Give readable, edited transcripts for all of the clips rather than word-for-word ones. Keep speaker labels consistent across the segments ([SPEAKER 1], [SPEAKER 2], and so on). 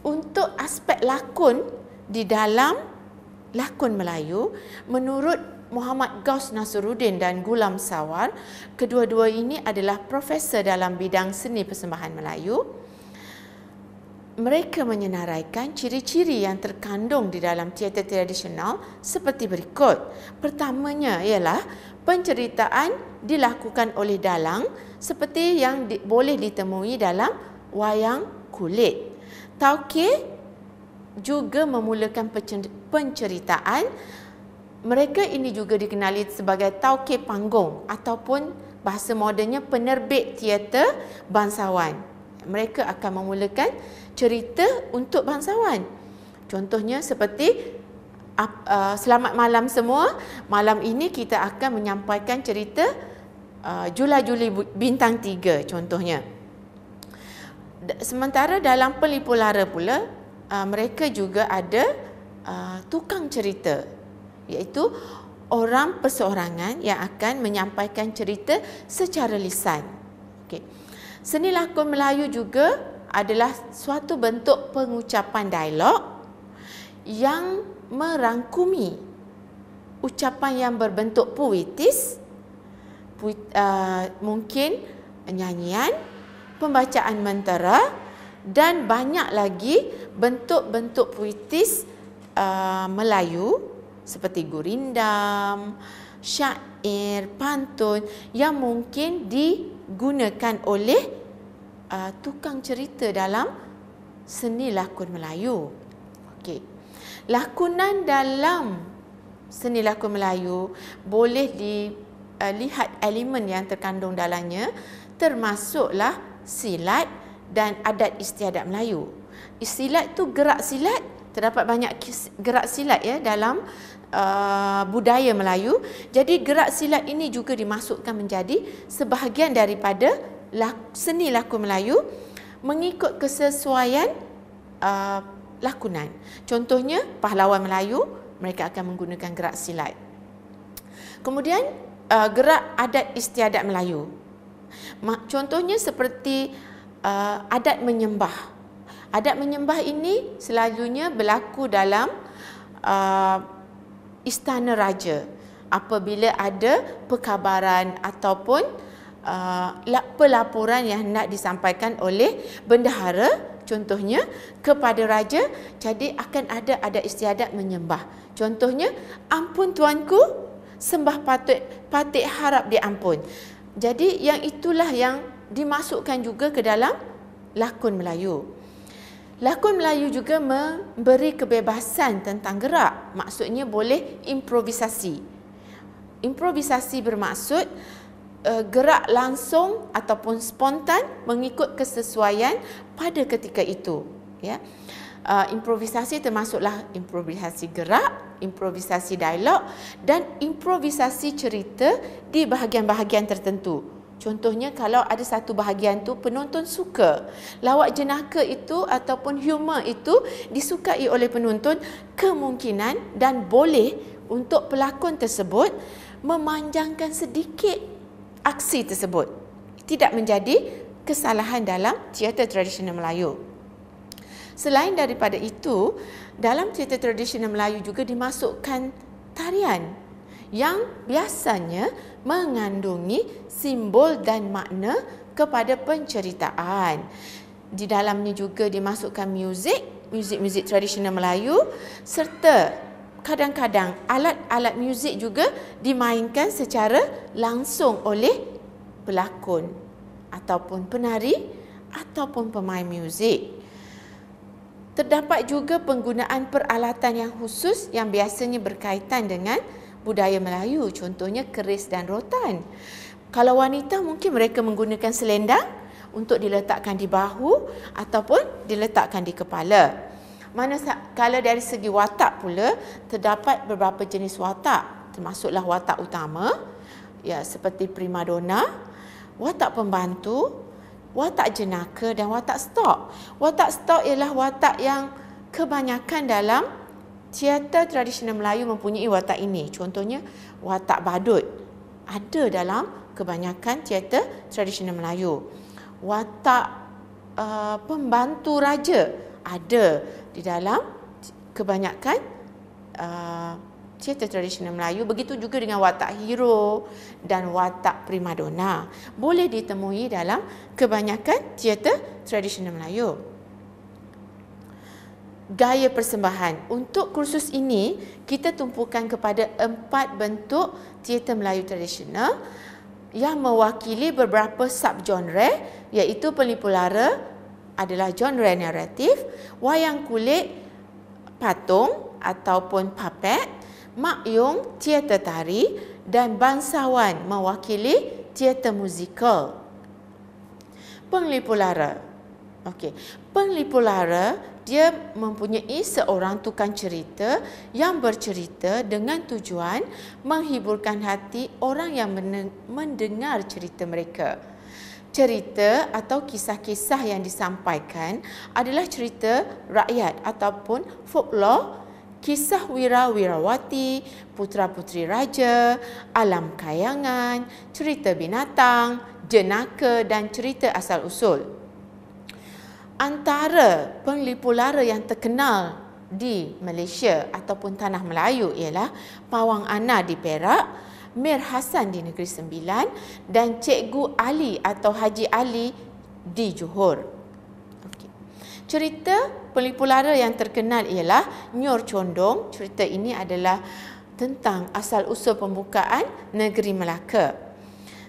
[SPEAKER 1] untuk aspek lakon di dalam lakon Melayu, menurut Muhammad Gaus Nasruddin dan Gulam Sawar, kedua-dua ini adalah profesor dalam bidang seni persembahan Melayu. Mereka menyenaraikan ciri-ciri yang terkandung di dalam teater tradisional seperti berikut. Pertamanya ialah penceritaan dilakukan oleh dalang seperti yang boleh ditemui dalam wayang kulit. Tauqir juga memulakan penceritaan. Mereka ini juga dikenali sebagai tauqir panggung ataupun bahasa modennya penerbit teater bangsawan. Mereka akan memulakan cerita untuk bangsawan. Contohnya seperti selamat malam semua. Malam ini kita akan menyampaikan cerita Jula-Juli Bintang 3 contohnya. Sementara dalam Pelipu Lara pula, mereka juga ada tukang cerita, iaitu orang perseorangan yang akan menyampaikan cerita secara lisan. Okey. Seni lakon Melayu juga adalah suatu bentuk pengucapan dialog yang merangkumi ucapan yang berbentuk puitis, mungkin nyanyian, pembacaan mentera dan banyak lagi bentuk-bentuk puitis Melayu seperti gurindam, syair, pantun yang mungkin digunakan oleh tukang cerita dalam seni lakon Melayu. Okey. Lakonan dalam seni lakon Melayu boleh dilihat elemen yang terkandung dalamnya, termasuklah silat dan adat istiadat Melayu. Silat tu gerak silat, terdapat banyak gerak silat ya dalam budaya Melayu. Jadi gerak silat ini juga dimasukkan menjadi sebahagian daripada seni lakon Melayu mengikut kesesuaian lakonan. Contohnya pahlawan Melayu, mereka akan menggunakan gerak silat. Kemudian gerak adat istiadat Melayu. Contohnya seperti adat menyembah. Adat menyembah ini selalunya berlaku dalam istana raja apabila ada perkabaran ataupun pelaporan yang hendak disampaikan oleh bendahara, contohnya kepada raja, jadi akan ada adat istiadat menyembah. Contohnya, ampun tuanku, sembah patih harap diampun. Jadi yang itulah yang dimasukkan juga ke dalam lakon Melayu. Lakon Melayu juga memberi kebebasan tentang gerak. Maksudnya boleh improvisasi. Improvisasi bermaksud gerak langsung ataupun spontan mengikut kesesuaian pada ketika itu. Ya. Improvisasi termasuklah improvisasi gerak, improvisasi dialog dan improvisasi cerita di bahagian-bahagian tertentu. Contohnya kalau ada satu bahagian tu penonton suka, lawak jenaka itu ataupun humor itu disukai oleh penonton, kemungkinan dan boleh untuk pelakon tersebut memanjangkan sedikit aksi tersebut. Tidak menjadi kesalahan dalam teater tradisional Melayu. Selain daripada itu, dalam teater tradisional Melayu juga dimasukkan tarian yang biasanya mengandungi simbol dan makna kepada penceritaan. Di dalamnya juga dimasukkan muzik tradisional Melayu, serta kadang-kadang alat-alat muzik juga dimainkan secara langsung oleh pelakon ataupun penari ataupun pemain muzik. Terdapat juga penggunaan peralatan yang khusus yang biasanya berkaitan dengan budaya Melayu, contohnya keris dan rotan. Kalau wanita mungkin mereka menggunakan selendang untuk diletakkan di bahu ataupun diletakkan di kepala. Kalau dari segi watak pula, terdapat beberapa jenis watak, termasuklah watak utama, ya, seperti primadona, watak pembantu, watak jenaka dan watak stok. Watak stok ialah watak yang kebanyakan dalam teater tradisional Melayu mempunyai watak ini. Contohnya watak badut ada dalam kebanyakan teater tradisional Melayu. Watak pembantu raja ada di dalam kebanyakan teater tradisional Melayu. Begitu juga dengan watak hero dan watak primadona. Boleh ditemui dalam kebanyakan teater tradisional Melayu. Gaya persembahan. Untuk kursus ini, kita tumpukan kepada 4 bentuk teater Melayu tradisional yang mewakili beberapa subgenre, iaitu penipu lara adalah genre naratif, wayang kulit, patung ataupun puppet, makyung teater tari, dan bangsawan mewakili teater musikal. Penglipu lara. Okey, penglipu lara dia mempunyai seorang tukang cerita yang bercerita dengan tujuan menghiburkan hati orang yang mendengar cerita mereka. Cerita atau kisah-kisah yang disampaikan adalah cerita rakyat ataupun folklore, kisah wira-wirawati, putera-puteri raja, alam kayangan, cerita binatang, jenaka dan cerita asal-usul. Antara penglipu lara yang terkenal di Malaysia ataupun Tanah Melayu ialah Pawang Ana di Perak, Mir Hassan di Negeri Sembilan dan Cikgu Ali atau Haji Ali di Johor. Okay. Cerita penglipu lara yang terkenal ialah Nyor Condong. Cerita ini adalah tentang asal-usul pembukaan Negeri Melaka.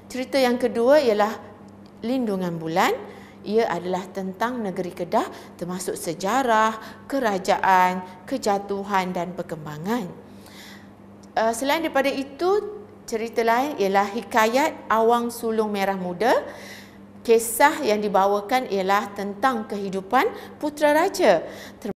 [SPEAKER 1] Cerita yang kedua ialah Lindungan Bulan. Ia adalah tentang negeri Kedah termasuk sejarah, kerajaan, kejatuhan dan perkembangan. Selain daripada itu, cerita lain ialah Hikayat Awang Sulung Merah Muda. Kisah yang dibawakan ialah tentang kehidupan putera raja.